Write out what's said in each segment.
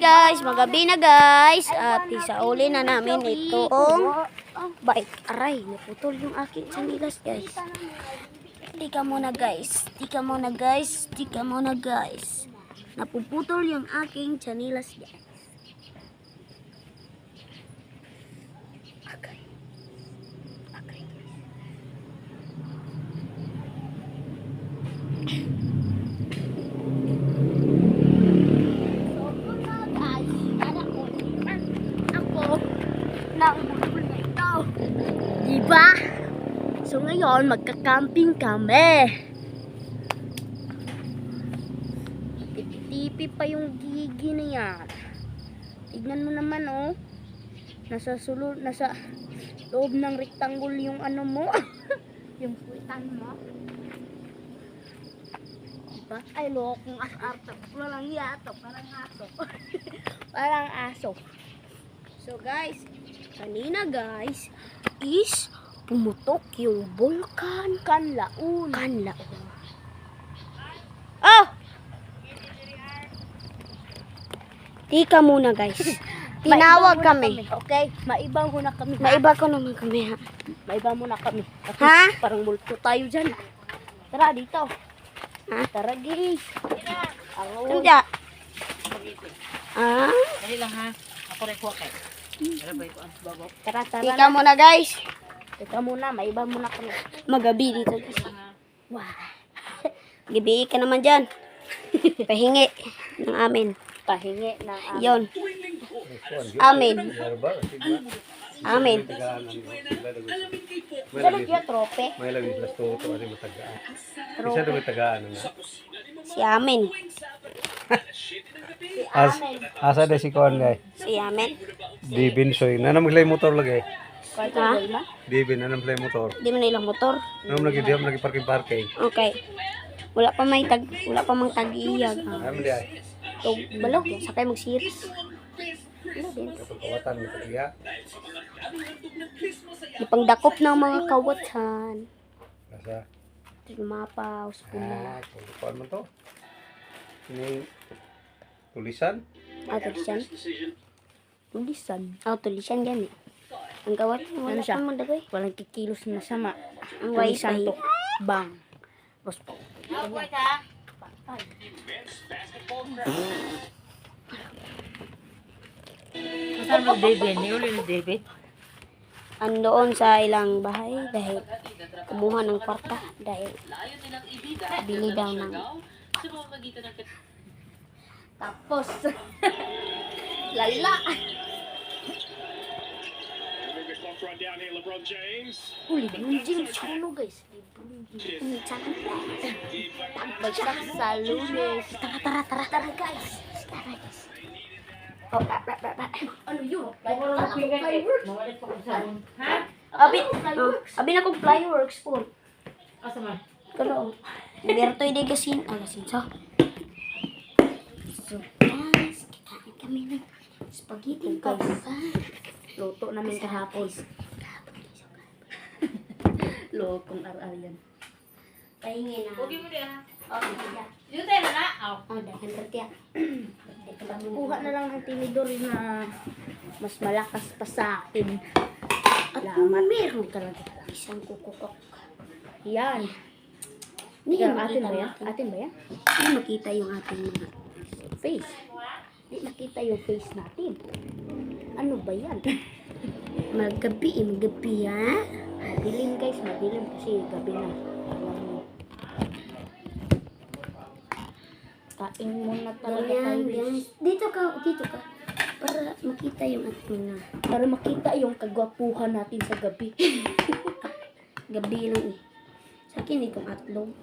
guys, magabi na guys. At isauli na namin itong bike. Aray, naputol yung aking sanilas guys. Tika muna guys. Napuputol yung aking sanilas guys. Okay. Diba? So ngayon, magka-camping kami. Tipi-tipi pa yung gigi na yan. Tignan mo naman oh. Nasa loob ng rectangle yung ano mo. Yung puwitan mo. Diba? Ay, lokong as-arto. Walang yato, parang aso. Parang aso. So guys, kanina guys, is pumutok yung bulkan Kanlaon. Oh! Tika muna guys. Tinawag kami. Okay, maiba muna kami. Maiba ko naman kami ha. Maiba muna kami. Kasi Ha? parang multo tayo dyan. Tara, dito. Ha? Tara, guys. Kanda. Ah? Dali lang ha. Ako rin kuha kayo. Tara ba ito ang babaw? Tara, tara. Tika muna guys. Teka muna, maiba muna kami. Magabi dito guys. Wow. Gabi ka naman dyan. Pahingi ng amin. Pahingi ng amin. Yon. Amin. Amin. Ganun kaya, trope. May lagi plus toto ano matagaan. Isa daw tagaan na. Si Amin. Asa de si kon guys. Si Amin. Dibin soy. Nanam glay motor lagi. Ha? Dibin nanam glay motor. Di man ilang motor. Nanam lagi diam lagi parking. Okay. Wala pa mang tag-iyag. Am di ay. So, balog. Sakay mag-series. Ano din? Kawatan mo iya. Ipangdakop ng mga kawatan. Asa. Lumapaw. Pula. Kuan mo to. Ini tulisan. Tulisan. Tulisan gani. Ang kawat. Wala Ano siya? pang mandagoy. Walang kikilos na sama. Ang Tulisan wifi. to. Bang. Rospo. Saan mo David? Niuli ni David? Andoon sa ilang bahay dahil kumuha ng kwarta dahil bili daw ng tapos lala uli LeBron James kuno guys Bagsak sa lunes. tara guys oh, ano yun? Mawalit pa kung saan. Ha? Abi na kong fireworks po. Asa man? Pero, Berto de gasin. Gasin sa. So, guys, kakain kami ng spaghetti guys. Luto namin kahapon. Lutong aral yan. Pahingi na. Huwag mo din ha. Okay, ya. Dito tayo na. Oh, dahan tertiya. Kuha na lang ng tinidor na mas malakas pa sa akin. At kung meron talaga isang kukukok. Yan. Hindi Ikaw, makita atin ba yan? natin. Atin ba yan? Hindi makita yung ating mga Face. Hindi nakita yung face natin. Ano ba yan? magabi ha. Madilim guys, madilim kasi gabi na. Alam mo. Kain muna talaga tayo guys. Dito ka. Para makita yung ating Para makita yung kagwapuhan natin sa gabi. gabi lang eh. Sa akin itong atlog.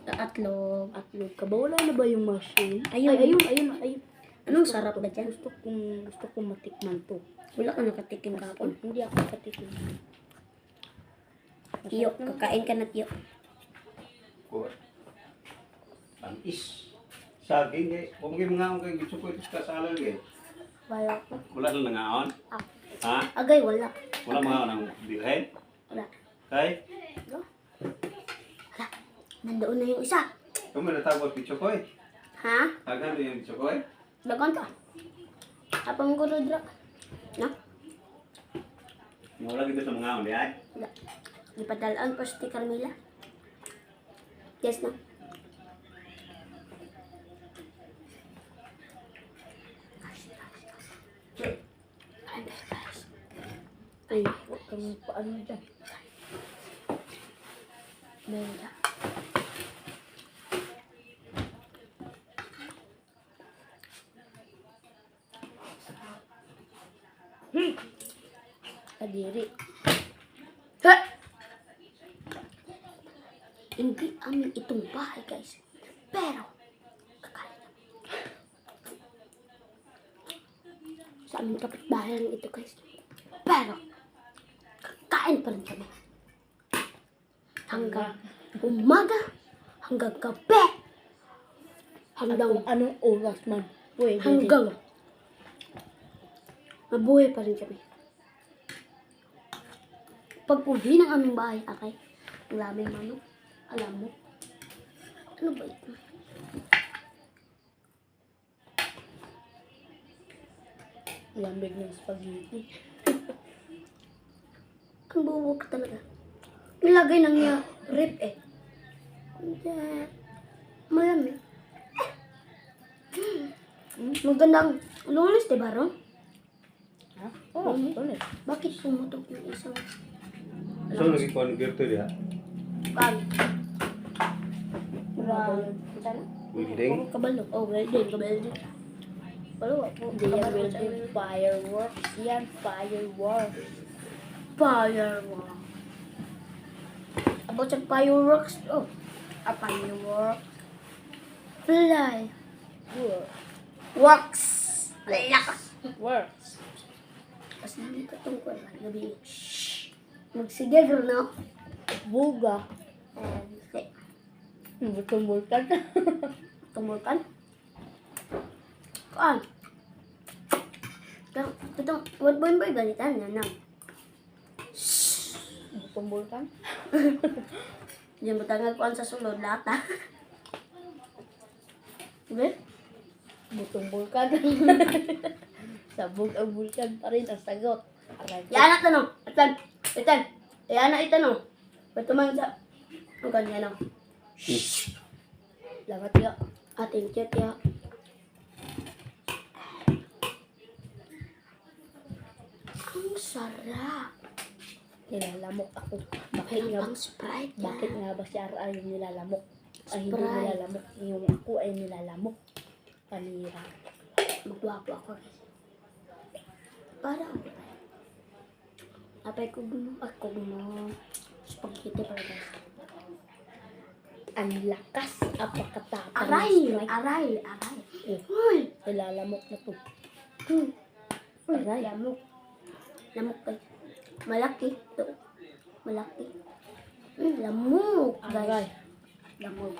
Atlog ka ba? Wala na ba yung machine? Ayun. Ayun. Anong sarap ba dyan? Gusto kong matikman to. Wala ka nakatikim kahapon. Hindi ako nakatikim. Tiyo, kakain ka na tiyo. Kuan. Is. Saging eh. Kung mga kay gusto ko ito kasalan eh. Wala ko. Wala na nangaon. Ha? Agay, wala. Wala mga nang bilhin. Wala. Kay. Nandoon na yung isa. Kung may natawag pizza ko eh. Ha? Tagan din yung pizza ko eh. Dagon ka. Apang ko dra. Na? Wala gitu sa mga undi ay. Wala. Ipadalaan pa si Carmela. Yes na. Ay, huwag kang paano dyan. Benda. Kadiri. Ha! Hindi amin itong bahay, guys. Pero, kakain kami. Sa aming kapitbahay lang ito, guys. Pero, kakain pa rin kami. Hanggang umaga, hanggang gabi, hanggang Kung anong oras man. Pwede din. hanggang mabuhay pa rin kami. Pag uwi ng aming bahay, akay, ang laming manok, alam mo, ano ba ito? Lamig ng spaghetti. Ang bubuk talaga. Nilagay na niya rip eh. Hindi. Malamig. Magandang lunes, diba, Ron? Ha? Oo, tuloy. Bakit pumutok yung isang So nag-convert dia. kan? Grabe. Sana? Building. Kabalo. Oh, welding. Kabalo. Kabalo. Hindi yan welding. Fireworks yan. Fireworks. Fireworks. About sa fireworks. Oh. A fireworks. Fly. Works. Lakas. Works. Kasi hindi ka tungkol. Gabi. Shhh. Magsigil, no? Buga. Okay. Butong-bulkan. Tumulkan. Kaan? Itong, what ba yung ganitan na na? Butong-bulkan. Diyan batangan ko sa sulod lata. Okay? Butong-bulkan. Sabog ang bulkan pa rin ang sagot. Aray. Yan na tanong. Itan. Yan na itanong. Ba't man sa... Ang kanya no? Lamat nga. Ating chat ya. Ang sarap. Nilalamok ako. Bakit nga, Ang Sprite. bakit nga ba si Ara yung nilalamok? Ay, hindi Sprite. nilalamok. Yung ako ay nilalamok. Panira. Magwapo ako guys. Para ako. Apay ko gumo. Ako gumo. Spaghetti para guys. Ang lakas. Apakatapang. Aray! Sprite. Aray! Eh, Uy! nilalamok na to. Uy! Aray. Lamok. Lamok guys. Malaki. Ito. Malaki. Lamok Aray. guys. Lamok.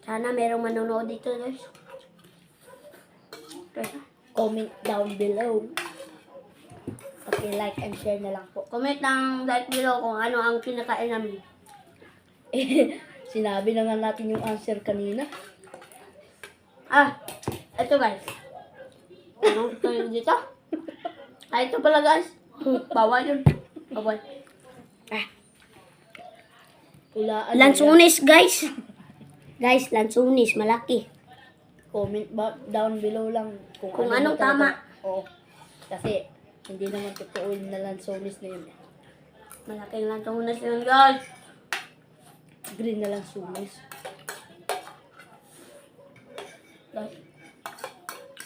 Sana merong manonood dito guys. Kaya, Comment down below. Okay, like and share na lang po. comment ng like below kung ano ang kinakain namin. Sinabi na nga natin yung answer kanina. Ah, ito guys. Anong tuloy dito? Ah, ito pala guys. Bawal yun. Bawal. Hulaan Lansunis guys. Guys, lansunis. Malaki. Comment down below lang Kung ano anong tama. Oo. Kasi hindi naman totoo yung nalansonis na yun. Malaking lansunis yun guys. Green na lang sunis. Guys.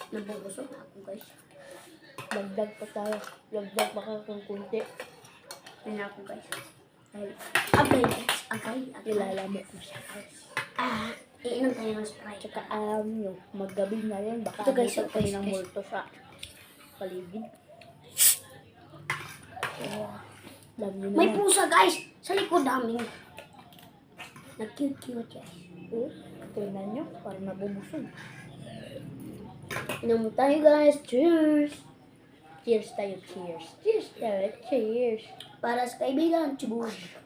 Nabubusog ako guys. Dagdag pa tayo. Dagdag pa kang kunti. Yun ako guys. Agay guys. Agay. Nilalamok na siya. Ah, iinom tayo ng Sprite. Tsaka yung maggabi na yun. Baka Ito, guys, dito guys, tayo ng guys. multo sa paligid. Alam niyo May naman. pusa guys. Sa likod namin. Nag-cute-cute guys. Oh, tingnan nyo. Parang nabubusog. Inom tayo guys. Cheers. Cheers tayo. Cheers. Cheers tayo. Cheers. Para sa kaibigan. Chibush.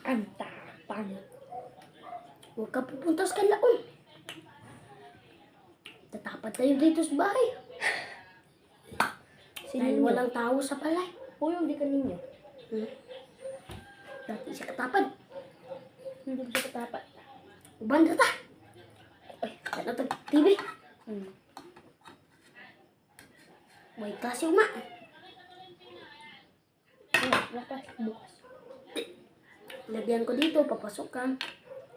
Ang tapang. Huwag ka pupunta sa kanlaon. Apat tayo dito sa bahay. Dahil Sino walang tao sa palay. O yung di kaninyo. Dati sa katapad. Hindi ko siya katapat. Uban na ta. Ay, ano to? TV. May kasi uma. Lakas, bukas. Lagyan ko dito, papasukan.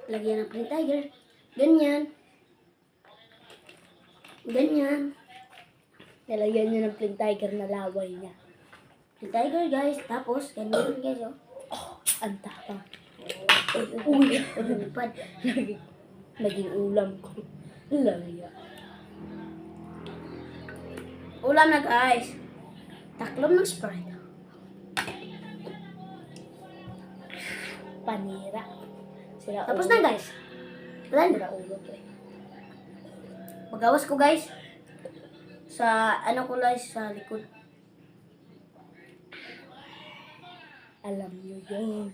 Lagyan ng Pink Tiger. Ganyan. Ganyan. Nalagyan niya ng Pink Tiger na laway niya. Pink Tiger guys. Tapos, ganyan guys oh. Ang tapang. Uy, lumipad. Naging ulam ko. Laya. Ulam na guys. Taklom ng Sprite. Panira. Sira Tapos ulo. na guys. Wala na. Sira ulo ko eh. Pagawas ko guys. Sa ano ko guys, sa likod. Alam niyo yun.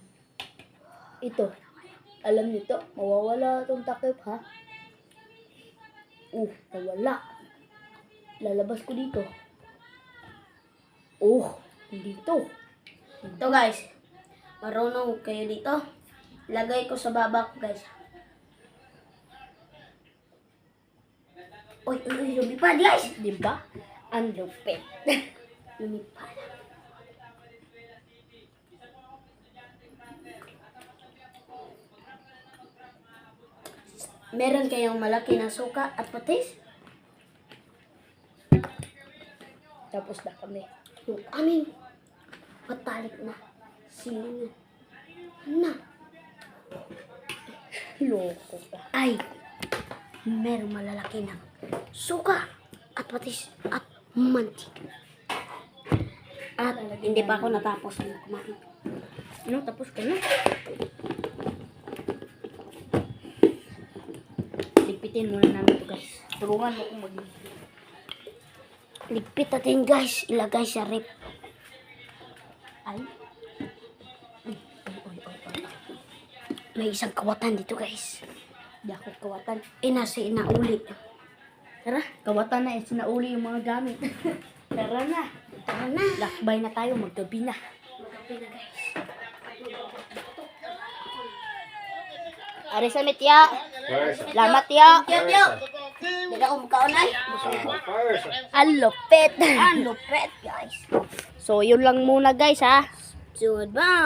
Ito. Alam niyo to. Mawawala itong takip ha. Nawala. Lalabas ko dito. Dito. Ito guys. Marunong kayo dito. Lagay ko sa baba ko guys. Uy, lumipad guys. Di ba? Ang lupit. Lumipad. Meron kayong malaki na suka at patis? Tapos na kami. Yung aming patalik na silingan na Loko ka. ay meron malalaki na suka at patis at mantika. At hindi pa ako natapos ng kumain. Ano? Tapos ka na? Ligpitin muna namin ito guys. Tulungan mo kung mag-ligpit. Ligpit natin guys. Ilagay sa rip. Ay. May isang kawatan dito guys. Di ako kawatan. Nasa inauli. Tara, kawatan na eh. Sinauli yung mga gamit. Tara na. Tara na. Lakbay na tayo. Maggabi na. Magabi na guys. Ari sa mitya. First. Lamat ya. Hindi na ako magkaunay. First. Ang lupit. Ang lupet guys. So, yun lang muna guys ha. Goodbye.